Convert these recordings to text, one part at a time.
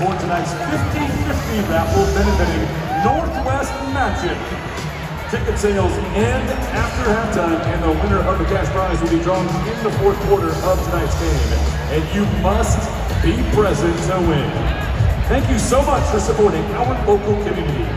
for tonight's 50-50 raffle benefiting Northwest Magic. Ticket sales end after halftime, and the winner of the cash prize will be drawn in the fourth quarter of tonight's game. And you must be present to win. Thank you so much for supporting our local community.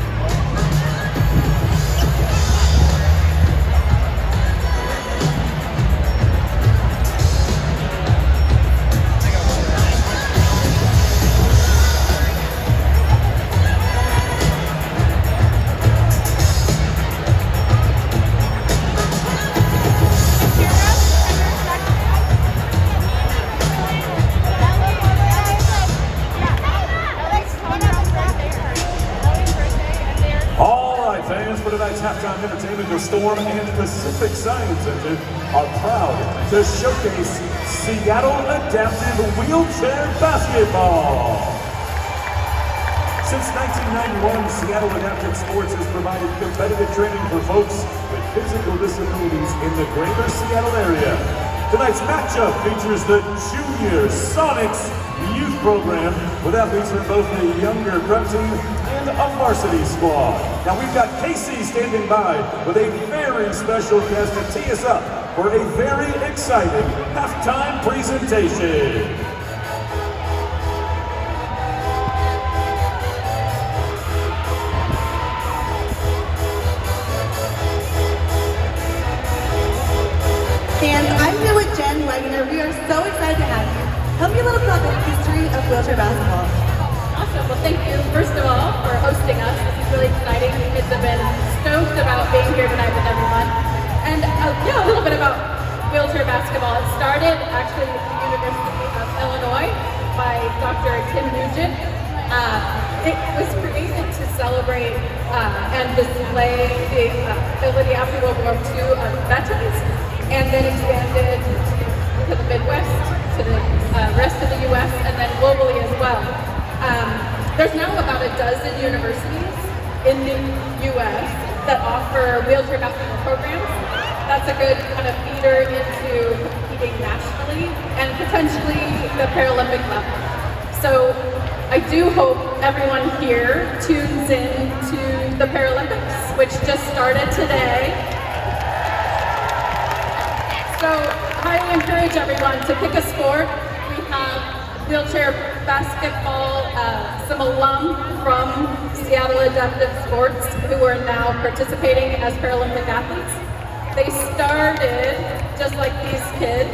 Fans for tonight's halftime entertainment, the Storm and Pacific Science Center are proud to showcase Seattle Adaptive Wheelchair Basketball. Since 1991, Seattle Adaptive Sports has provided competitive training for folks with physical disabilities in the greater Seattle area. Tonight's matchup features the Junior Sonics Youth Program with athletes from both the younger prep team and a varsity squad. Now we've got Casey standing by with a very special guest to tee us up for a very exciting halftime presentation. And I'm here with Jen Wegener. We are so excited to have you. Tell me a little bit about the history of wheelchair basketball. Awesome. Well, thank you, first of all, for hosting us. This is really exciting. The kids have been stoked about being here tonight with everyone. And yeah, a little bit about wheelchair basketball. It started actually at the University of Illinois by Dr. Tim Nugent. It was created to celebrate and display the ability after World War II of veterans, and then expanded to the Midwest, to the rest of the U.S., and then globally as well. There's now about a dozen universities in the U.S. that offer wheelchair basketball programs. That's a good kind of feeder into competing nationally and potentially the Paralympic level. So I do hope everyone here tunes in to the Paralympics, which just started today. So I encourage everyone to pick a sport. We have wheelchair basketball, some alum from Seattle Adaptive Sports who are now participating as Paralympic athletes. They started just like these kids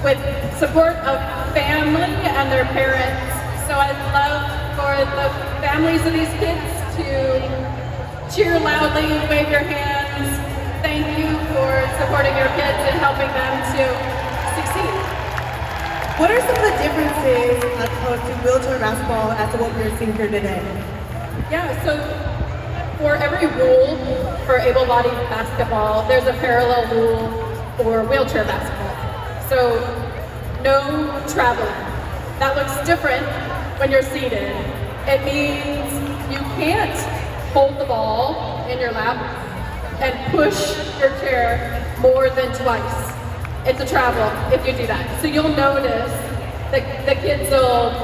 with support of family and their parents. So I'd love for the families of these kids to cheer loudly, wave your hands. Thank you for supporting your kids and helping them to succeed. What are some of the differences as opposed to wheelchair basketball as to what we're seeing here today? Yeah, so for every rule for able-bodied basketball, there's a parallel rule for wheelchair basketball. So no traveling. That looks different when you're seated. It means you can't hold the ball in your lap and push your chair more than twice. It's a travel if you do that. So you'll notice that the kids will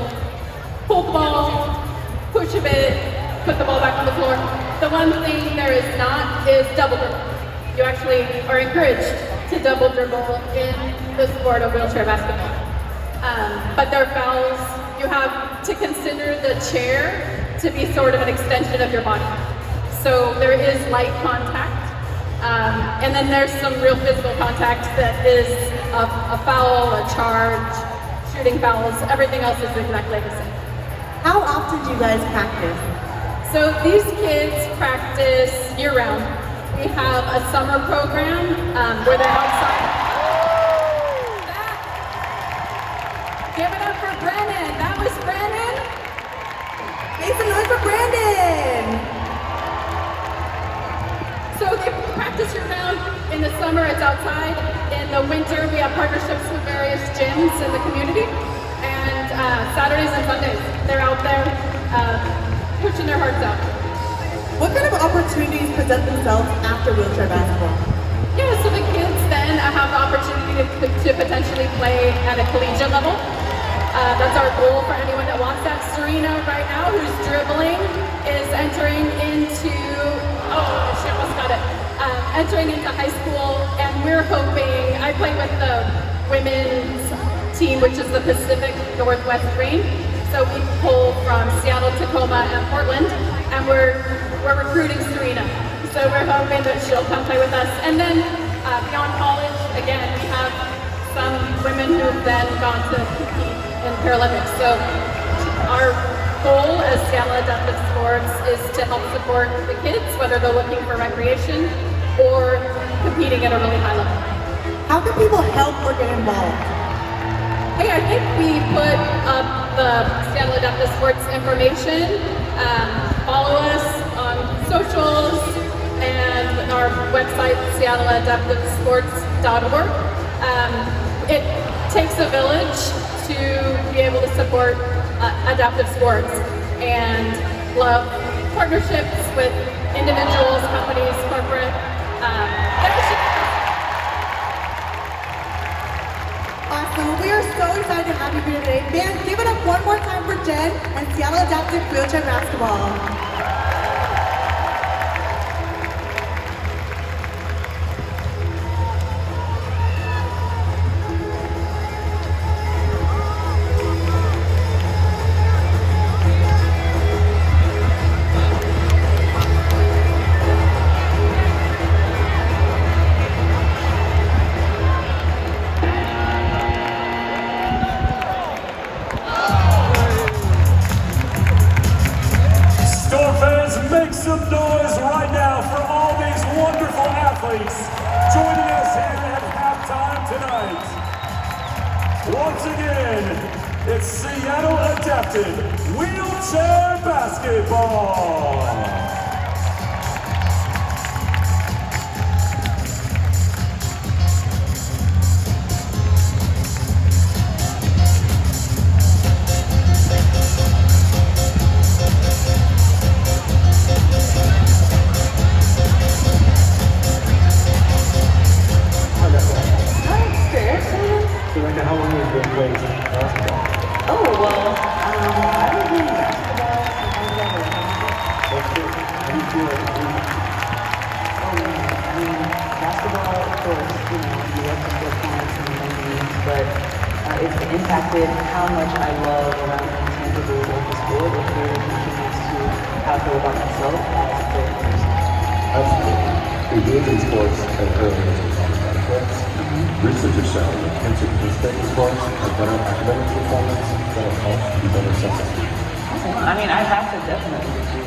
pull the ball, push a bit, put the ball back on the floor. The one thing there is not is double dribble. You actually are encouraged to double dribble in the sport of wheelchair basketball. But there are fouls. You have to consider the chair to be sort of an extension of your body. So there is light contact. And then there's some real physical contact that is a foul, a charge, shooting fouls. Everything else is exactly the same. How often do you guys practice? So these kids practice year-round. We have a summer program where they're outside. Give it up for Brennan. That was Brennan. Make some noise for Brandon. So they practice year-round. In the summer, it's outside. In the winter, we have partnerships with various gyms in the community. And Saturdays and Sundays, they're out there pushing their hearts out. What kind of opportunities present themselves after wheelchair basketball? Yeah, so the kids then have the opportunity to potentially play at a collegiate level. That's our goal for anyone that wants that. Serena right now, who's dribbling, is entering into, she almost got it, entering into high school, and we're hoping, I play with the women's team, which is the Pacific Northwest Green. So we pull from Seattle, Tacoma, and Portland, and we're recruiting Serena. So we're hoping that she'll come play with us. And then beyond college, again, we have some women who've then gone to compete in Paralympics. So our goal as Seattle Adaptive Sports is to help support the kids, whether they're looking for recreation or competing at a really high level. How can people help or get involved? Hey, I think we put up the Seattle Adaptive Sports information. Follow us on socials and our website, seattleadaptivesports.org. It takes a village to be able to support adaptive sports and love partnerships with individuals, companies, corporate. Awesome. We are so excited to have you here today. Man, give it up one more time for Jen and Seattle Adaptive Wheelchair Basketball. Storm fans, make some noise right now for all these wonderful athletes joining us here at halftime tonight. Once again, it's Seattle Adaptive Wheelchair Basketball. Serena, how long have you been playing basketball? Oh, well, I've been playing basketball since I was younger. How do you feel like you Oh, man, I mean, basketball, of course, you work with your clients and games, but it's impacted how much I love around the intangibles of the sport. It really contributes to how I feel about myself as a player person. Absolutely. We believe in sports at early ages on benefits. Research has shown that kids who participate in sports have better academic performance, better health, and better self-esteem. I mean, I have to definitely